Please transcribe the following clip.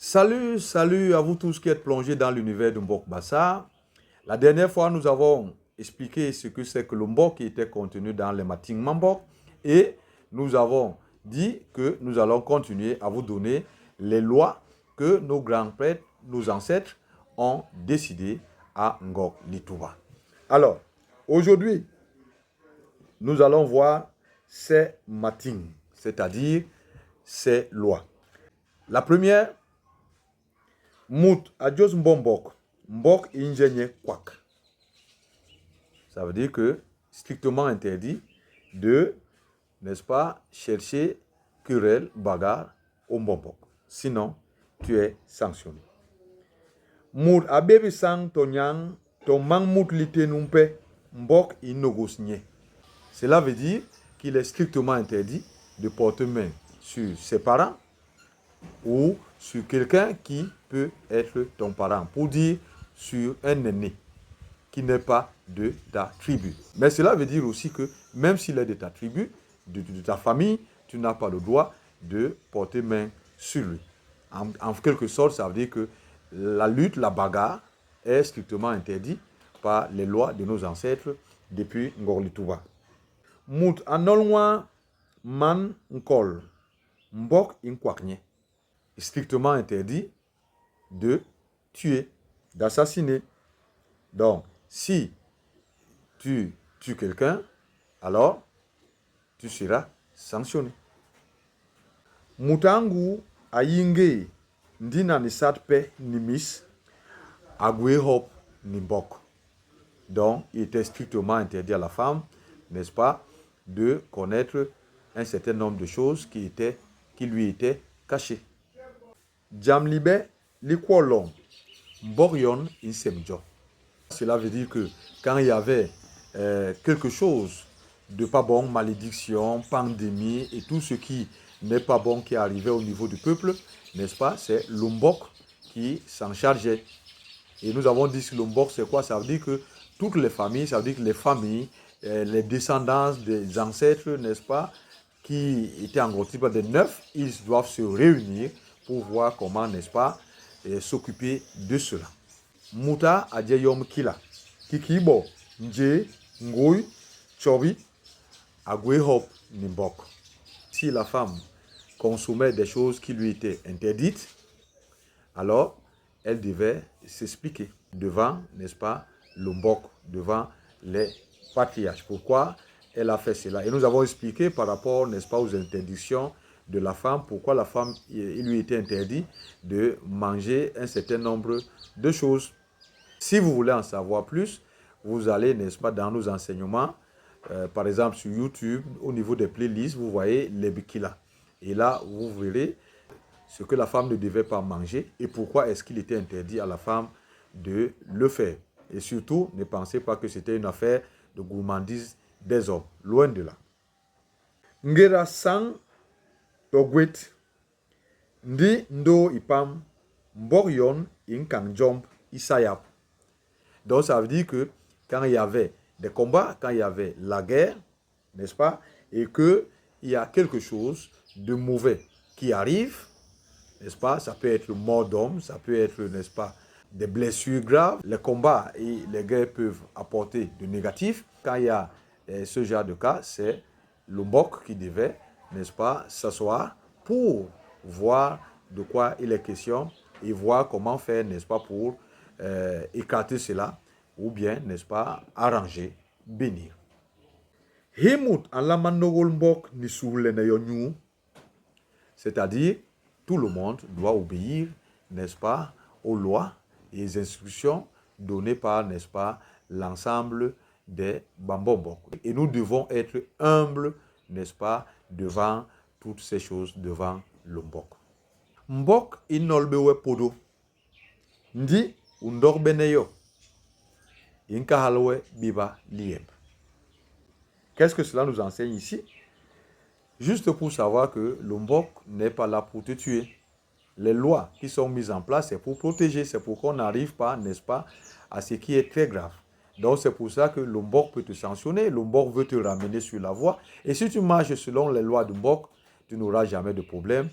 Salut à vous tous qui êtes plongés dans l'univers de Mbok Bassa. La dernière fois, nous avons expliqué ce que c'est que le Mbok qui était contenu dans les Mating Mambok et nous avons dit que nous allons continuer à vous donner les lois que nos grands-pères, nos ancêtres ont décidé à Ngok Litouba. Alors, aujourd'hui, nous allons voir ces Mating, c'est-à-dire ces lois. La première, Mout adjos mbombok, mbok ingénieur kwak. Ça veut dire que strictement interdit de, n'est-ce pas, chercher querelle, bagarre au mbombok. Sinon, tu es sanctionné. Mout abebi sang tonyang, ton mang mout lité numpe, mbok inogosnie. Cela veut dire qu'il est strictement interdit de porter main sur ses parents ou sur quelqu'un qui peut être ton parent, pour dire sur un aîné qui n'est pas de ta tribu. Mais cela veut dire aussi que même s'il est de ta tribu, de ta famille, tu n'as pas le droit de porter main sur lui. En quelque sorte, ça veut dire que la lutte, la bagarre est strictement interdite par les lois de nos ancêtres depuis Ngok Litouba. Mout anolwa man nkol, mbok inkwaknye. Strictement interdit de tuer, d'assassiner. Donc, si tu tues quelqu'un, alors tu seras sanctionné. Mutangu ayinge ndina nisatpe nimis agwe hop nimbok. Donc, il était strictement interdit à la femme, n'est-ce pas, de connaître un certain nombre de choses qui lui étaient cachées. Jamlibe likwolong mborion insemjo. Cela veut dire que quand il y avait quelque chose de pas bon, malédiction, pandémie et tout ce qui n'est pas bon qui arrivait au niveau du peuple, n'est-ce pas, c'est l'Umbok qui s'en chargeait. Et nous avons dit que l'Umbok c'est quoi? Ça veut dire que toutes les familles, ça veut dire que les familles, les descendants des ancêtres, n'est-ce pas, qui étaient en gros type de 9, ils doivent se réunir pour voir comment, n'est-ce pas, s'occuper de cela. Muta adjeyom kila. Kikibo, nje, ngoui, chobi, agwe hop, nimbok. Si la femme consommait des choses qui lui étaient interdites, alors elle devait s'expliquer devant, n'est-ce pas, le mbok, devant les patriarches. Pourquoi elle a fait cela? Et nous avons expliqué par rapport, n'est-ce pas, aux interdictions de la femme, pourquoi la femme, il lui était interdit de manger un certain nombre de choses. Si vous voulez en savoir plus, vous allez, n'est-ce pas, dans nos enseignements, par exemple sur YouTube, au niveau des playlists, vous voyez les bikila. Et là, vous verrez ce que la femme ne devait pas manger et pourquoi est-ce qu'il était interdit à la femme de le faire. Et surtout, ne pensez pas que c'était une affaire de gourmandise des hommes. Loin de là. Ngera sang togwet ndi ndo ipam mborion inkang jomp isayap. Donc ça veut dire que quand il y avait des combats, quand il y avait la guerre, n'est-ce pas, et qu'il y a quelque chose de mauvais qui arrive, n'est-ce pas, ça peut être mort d'homme, ça peut être, n'est-ce pas, des blessures graves. Les combats et les guerres peuvent apporter de négatif. Quand il y a ce genre de cas, c'est le mbok qui devait, n'est-ce pas, s'asseoir pour voir de quoi il est question et voir comment faire, n'est-ce pas, pour écarter cela ou bien, n'est-ce pas, arranger, bénir. Himut alamanogol mbok ni, c'est-à-dire tout le monde doit obéir, n'est-ce pas, aux lois et aux instructions données par, n'est-ce pas, l'ensemble des Bambombok. Et nous devons être humbles, n'est-ce pas, devant toutes ces choses, devant le Mbok. Mbok inolbewe podo. Ndi undor beneyo. Inkahalwe biba lieb. Qu'est-ce que cela nous enseigne ici? Juste pour savoir que le Mbok n'est pas là pour te tuer. Les lois qui sont mises en place, c'est pour protéger, c'est pour qu'on n'arrive pas, n'est-ce pas, à ce qui est très grave. Donc c'est pour ça que le Mbok peut te sanctionner, le Mbok veut te ramener sur la voie. Et si tu marches selon les lois du Mbok, tu n'auras jamais de problème